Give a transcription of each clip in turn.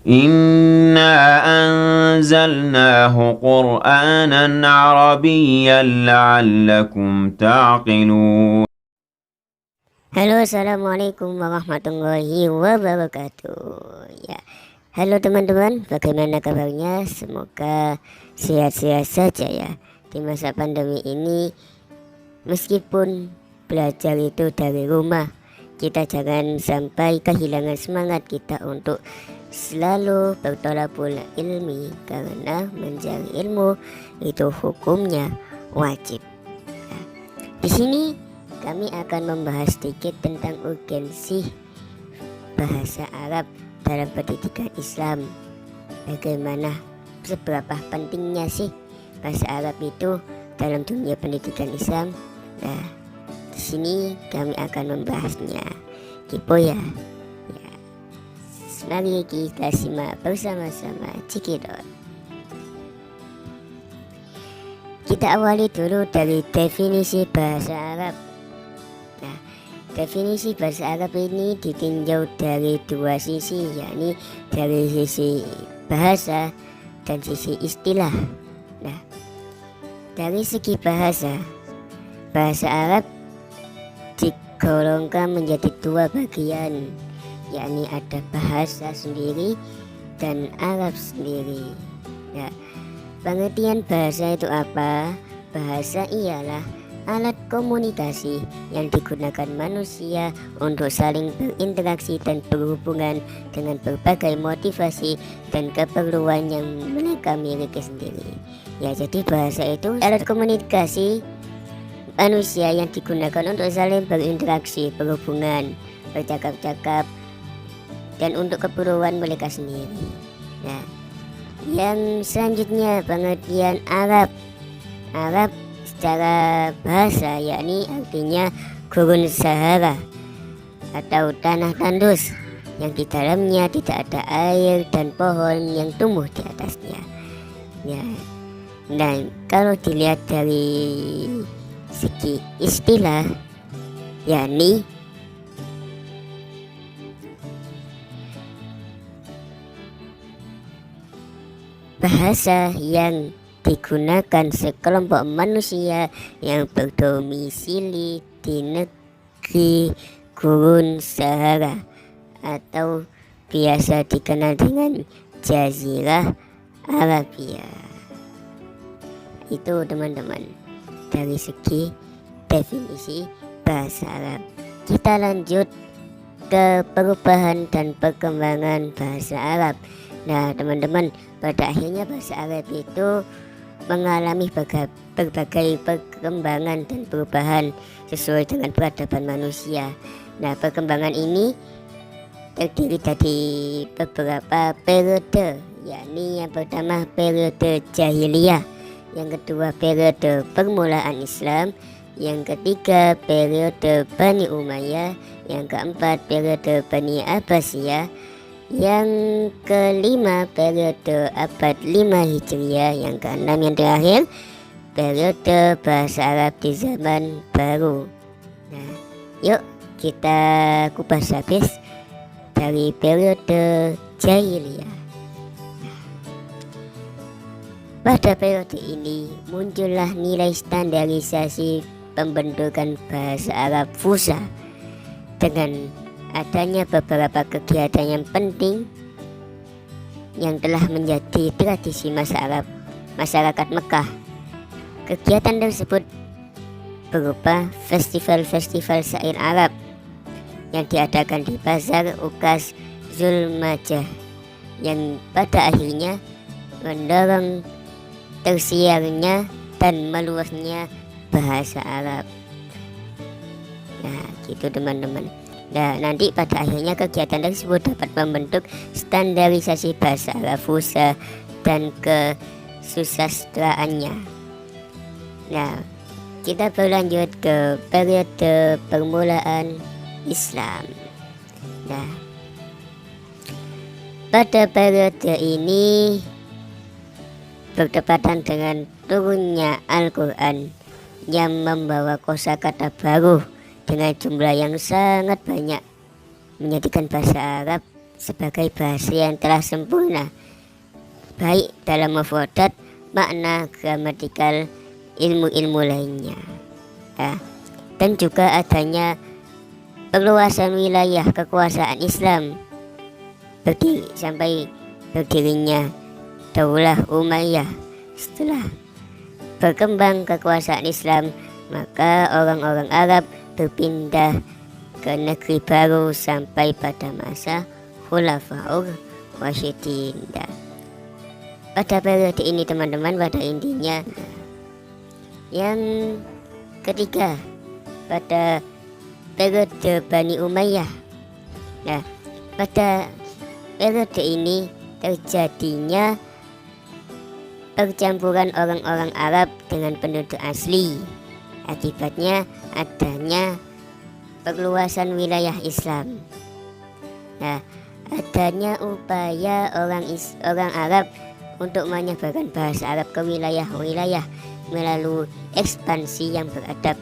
إنا أنزلناه قرآنا عربيا لعلكم تعقلون. Halo, assalamualaikum warahmatullahi wabarakatuh. Ya, halo teman-teman, bagaimana kabarnya? Semoga sehat-sehat saja ya di masa pandemi ini. Meskipun belajar itu dari rumah, kita jangan sampai kehilangan semangat kita untuk selalu bertolakul ilmi, karena mencari ilmu itu hukumnya wajib. Nah, di sini kami akan membahas sedikit tentang urgensi bahasa Arab dalam pendidikan Islam. Bagaimana, seberapa pentingnya sih bahasa Arab itu dalam dunia pendidikan Islam? Nah, di sini kami akan membahasnya. Kipo ya. Ya. Mari kita simak bersama-sama. Cikidot. Kita awali dulu dari definisi bahasa Arab. Nah, definisi bahasa Arab ini ditinjau dari dua sisi, yakni dari sisi bahasa dan sisi istilah. Nah, dari segi bahasa Arab digolongkan menjadi dua bagian, yakni ada bahasa sendiri dan Arab sendiri. Nah, pengertian bahasa itu apa? Bahasa ialah alat komunikasi yang digunakan manusia untuk saling berinteraksi dan berhubungan dengan berbagai motivasi dan keperluan yang mereka miliki sendiri. Ya, jadi bahasa itu alat komunikasi manusia yang digunakan untuk saling berinteraksi, berhubungan, bercakap-cakap, dan untuk keperluan mereka sendiri. Nah, yang selanjutnya pengertian Arab. Arab secara bahasa yakni artinya gurun Sahara atau tanah tandus yang di dalamnya tidak ada air dan pohon yang tumbuh di atasnya. Ya. Dan kalau dilihat dari segi istilah, yakni bahasa yang digunakan sekelompok manusia yang berdomisili di negeri gurun Sahara atau biasa dikenal dengan Jazirah Arabia. Itu teman-teman dari segi definisi bahasa Arab. Kita lanjut ke perubahan dan perkembangan bahasa Arab. Nah teman-teman, pada akhirnya bahasa Arab itu mengalami berbagai perkembangan dan perubahan sesuai dengan peradaban manusia. Nah, perkembangan ini terdiri dari beberapa periode, yakni yang pertama periode jahiliyah, yang kedua periode permulaan Islam, yang ketiga periode Bani Umayyah, yang keempat periode Bani Abbasiyah, yang kelima periode abad 5 Hijriah, yang keenam yang terakhir periode bahasa Arab di zaman baru. Nah, yuk kita kupas habis dari periode jahiliyah. Pada periode ini muncullah nilai standarisasi pembentukan bahasa Arab Fusha dengan adanya beberapa kegiatan yang penting yang telah menjadi tradisi masyarakat Mekah. Kegiatan tersebut berupa festival-festival syair Arab yang diadakan di Bazar Ukaz Zulmajah, yang pada akhirnya mendorong tersiarnya dan meluasnya bahasa Arab. Nah, gitu teman-teman. Nah, nanti pada akhirnya kegiatan tersebut dapat membentuk standarisasi bahasa Arab Fusha dan kesusastraannya. Nah, kita berlanjut ke periode permulaan Islam. Nah, pada periode ini bertepatan dengan turunnya Al-Quran yang membawa kosakata baru dengan jumlah yang sangat banyak, menjadikan bahasa Arab sebagai bahasa yang telah sempurna, baik dalam mufradat, makna, gramatikal, ilmu-ilmu lainnya. Nah, dan juga adanya perluasan wilayah kekuasaan Islam sampai berdirinya Daulah Umayyah. Setelah berkembang kekuasaan Islam, maka orang-orang Arab berpindah ke negeri baru sampai pada masa Khulafaur Rasyidin. Pada periode ini teman-teman, pada intinya yang ketiga pada periode Bani Umayyah. Nah, pada periode ini terjadinya percampuran orang-orang Arab dengan penduduk asli. Akibatnya adanya perluasan wilayah Islam. Nah, adanya upaya orang Arab untuk menyebarkan bahasa Arab ke wilayah-wilayah melalui ekspansi yang beradab.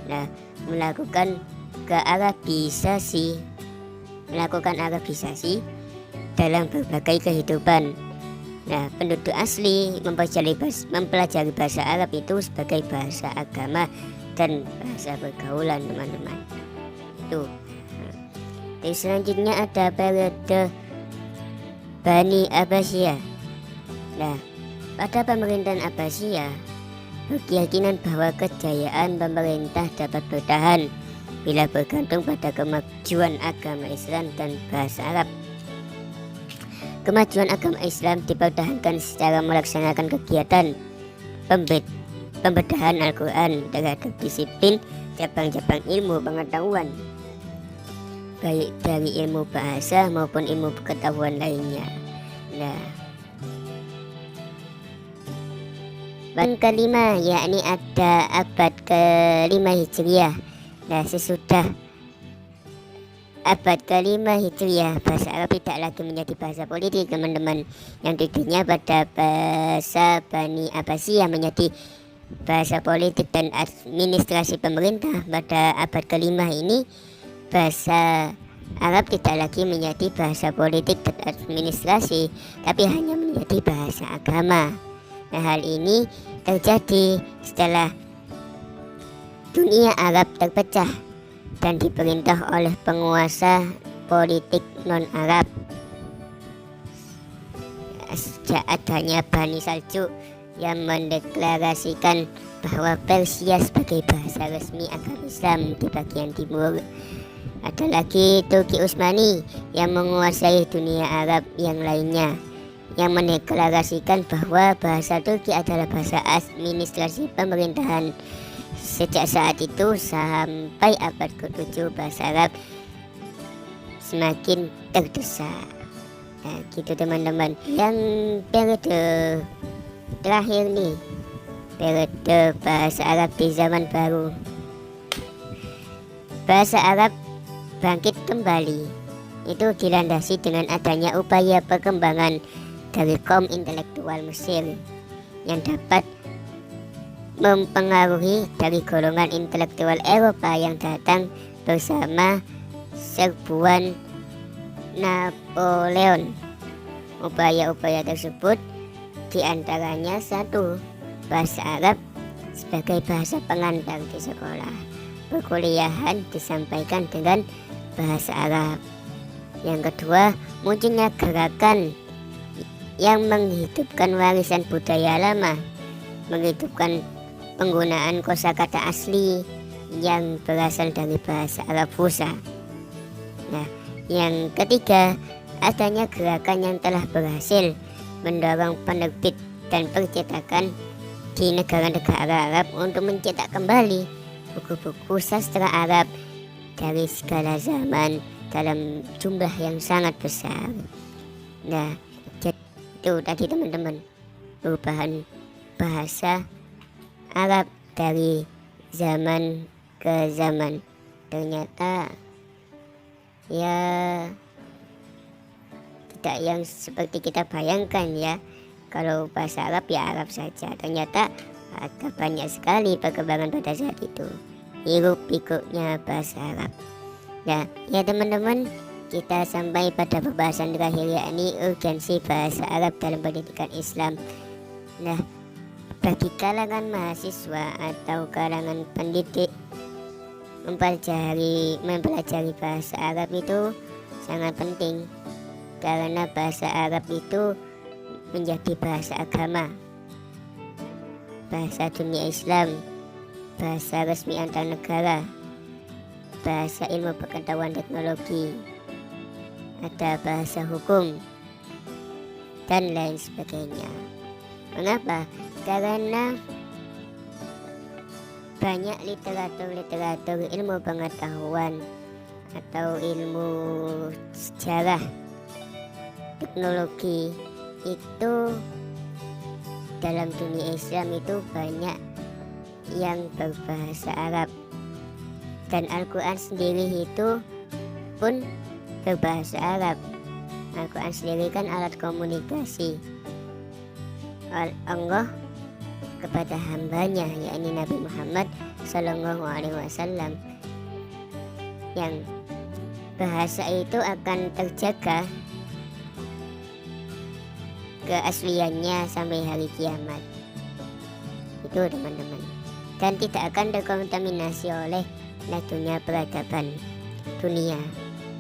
Nah, melakukan Arabisasi dalam berbagai kehidupan. Nah, penduduk asli mempelajari bahasa Arab itu sebagai bahasa agama dan bahasa pergaulan, teman-teman. Itu. Nah, selanjutnya ada periode Bani Abbasiyah. Nah, pada pemerintahan Abbasiyah berkeyakinan bahwa kejayaan pemerintah dapat bertahan bila bergantung pada kemajuan agama Islam dan bahasa Arab. Kemajuan agama Islam dipertahankan secara melaksanakan kegiatan pembedahan Al-Quran terhadap disiplin cabang-cabang ilmu pengetahuan, baik dari ilmu bahasa maupun ilmu pengetahuan lainnya. Nah, yang kelima yakni ada abad ke-5 Hijriah. Nah, sesudah abad ke-5 Hijriah, bahasa Arab tidak lagi menjadi bahasa politik, teman-teman. Yang tujuannya pada bahasa Bani Abbasiyah menjadi bahasa politik dan administrasi pemerintah. Pada abad ke-5 ini, bahasa Arab tidak lagi menjadi bahasa politik dan administrasi, tapi hanya menjadi bahasa agama. Nah, hal ini terjadi setelah dunia Arab terpecah dan diperintah oleh penguasa politik non-Arab. Sejak adanya Bani Saljuk yang mendeklarasikan bahwa Persia sebagai bahasa resmi agama Islam di bagian timur. Ada lagi Turki Utsmani yang menguasai dunia Arab yang lainnya, yang mendeklarasikan bahwa bahasa Turki adalah bahasa administrasi pemerintahan. Sejak saat itu sampai abad ke-7, bahasa Arab semakin terdesak. Nah, gitu teman-teman. Yang periode terakhir nih, periode bahasa Arab di zaman baru. Bahasa Arab bangkit kembali. Itu dilandasi dengan adanya upaya perkembangan dari kaum intelektual Mesir yang dapat mempengaruhi dari golongan intelektual Eropa yang datang bersama serbuan Napoleon. Upaya-upaya tersebut diantaranya satu, bahasa Arab sebagai bahasa pengantar di sekolah. Perkuliahan disampaikan dengan bahasa Arab. Yang kedua, munculnya gerakan yang menghidupkan warisan budaya lama, menghidupkan penggunaan kosakata asli yang berasal dari bahasa Arab Fusha. Nah, yang ketiga, adanya gerakan yang telah berhasil mendorong penerbit dan percetakan di negara-negara Arab untuk mencetak kembali buku-buku sastra Arab dari segala zaman dalam jumlah yang sangat besar. Nah, itu tadi teman-teman, perubahan bahasa Arab dari zaman ke zaman. Ternyata ya tidak yang seperti kita bayangkan ya. Kalau bahasa Arab ya Arab saja. Ternyata ada banyak sekali perkembangan pada saat itu, hiruk pikuknya bahasa Arab. Nah ya teman-teman, kita sampai pada pembahasan terakhir, yakni urgensi bahasa Arab dalam pendidikan Islam. Nah, bagi kalangan mahasiswa atau kalangan pendidik, mempelajari bahasa Arab itu sangat penting, karena bahasa Arab itu menjadi bahasa agama, bahasa dunia Islam, bahasa resmi antar negara, bahasa ilmu pengetahuan teknologi, ada bahasa hukum, dan lain sebagainya. Mengapa? Karena banyak literatur ilmu pengetahuan atau ilmu sejarah teknologi itu dalam dunia Islam itu banyak yang berbahasa Arab, dan Al-Quran sendiri itu pun berbahasa Arab. Al-Quran sendiri kan alat komunikasi Allah kepada hambanya, yakni Nabi Muhammad Sallallahu Alaihi Wasallam, yang bahasa itu akan terjaga keasliannya sampai hari kiamat itu, teman-teman, dan tidak akan terkontaminasi oleh dunia peradaban dunia.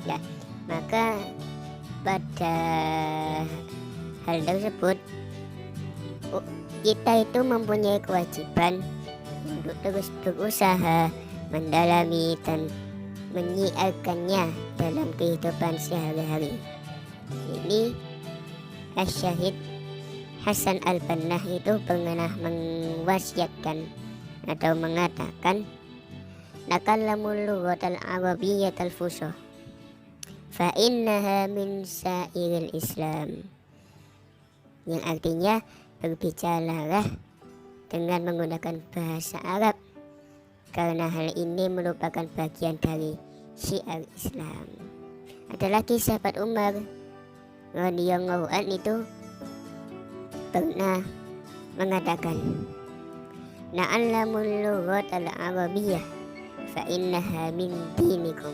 Nah, maka pada hal tersebut kita itu mempunyai kewajiban untuk terus berusaha mendalami dan menyiarkannya dalam kehidupan sehari-hari. Ini Asy-Syahid Hasan Al-Banna itu pernah mewasiatkan atau mengatakan, "Nakallamul lughatal arabiyyatal fusha fa innaha min sa'iril Islam," yang artinya berbicaralah dengan menggunakan bahasa Arab, karena hal ini merupakan bagian dari syiar Islam. Ada lagi sahabat Umar radhiyallahu anhu itu pernah mengatakan, "Na'allamul lughatal arabiyyah fa innaha min dinikum."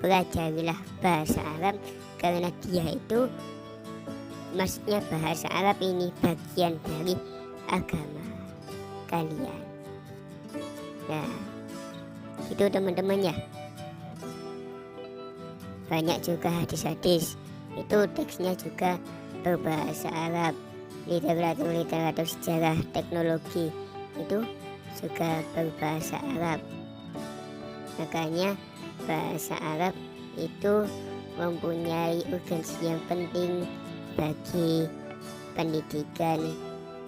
Pelajarilah bahasa Arab karena dia itu, maksudnya bahasa Arab ini bagian dari agama kalian. Nah, itu teman-teman ya. Banyak juga hadis-hadis itu teksnya juga berbahasa Arab. Literatur sejarah teknologi itu juga berbahasa Arab. Makanya bahasa Arab itu mempunyai urgensi yang penting bagi pendidikan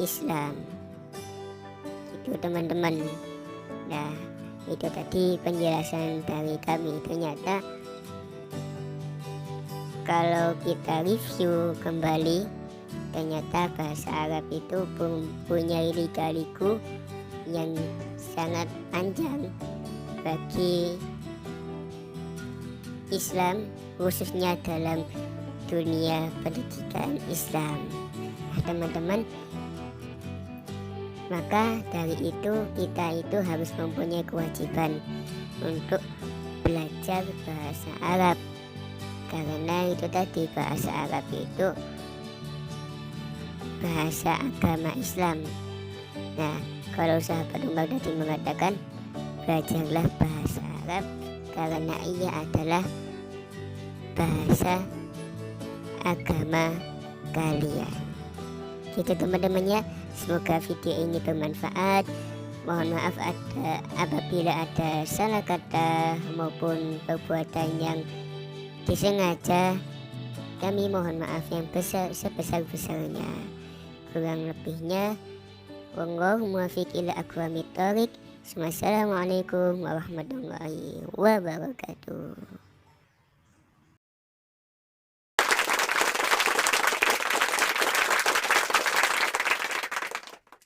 Islam. Itu teman-teman. Nah, itu tadi penjelasan dari kami. Ternyata kalau kita review kembali, ternyata bahasa Arab itu mempunyai lika-liku yang sangat panjang bagi Islam, khususnya dalam dunia pendidikan Islam. Nah, teman-teman, maka dari itu kita itu harus mempunyai kewajiban untuk belajar bahasa Arab, karena itu tadi bahasa Arab itu bahasa agama Islam. Nah, kalau sahabat Umar tadi mengatakan belajarlah bahasa Arab karena ia adalah bahasa agama kalian. Gitu teman-teman ya. Semoga video ini bermanfaat. Mohon maaf apabila ada salah kata maupun perbuatan yang disengaja. Kami mohon maaf yang sebesar-besarnya. Kurang lebihnya, wallahu muwaffiq ila aqwamit thoriq. Wassalamualaikum warahmatullahi wabarakatuh.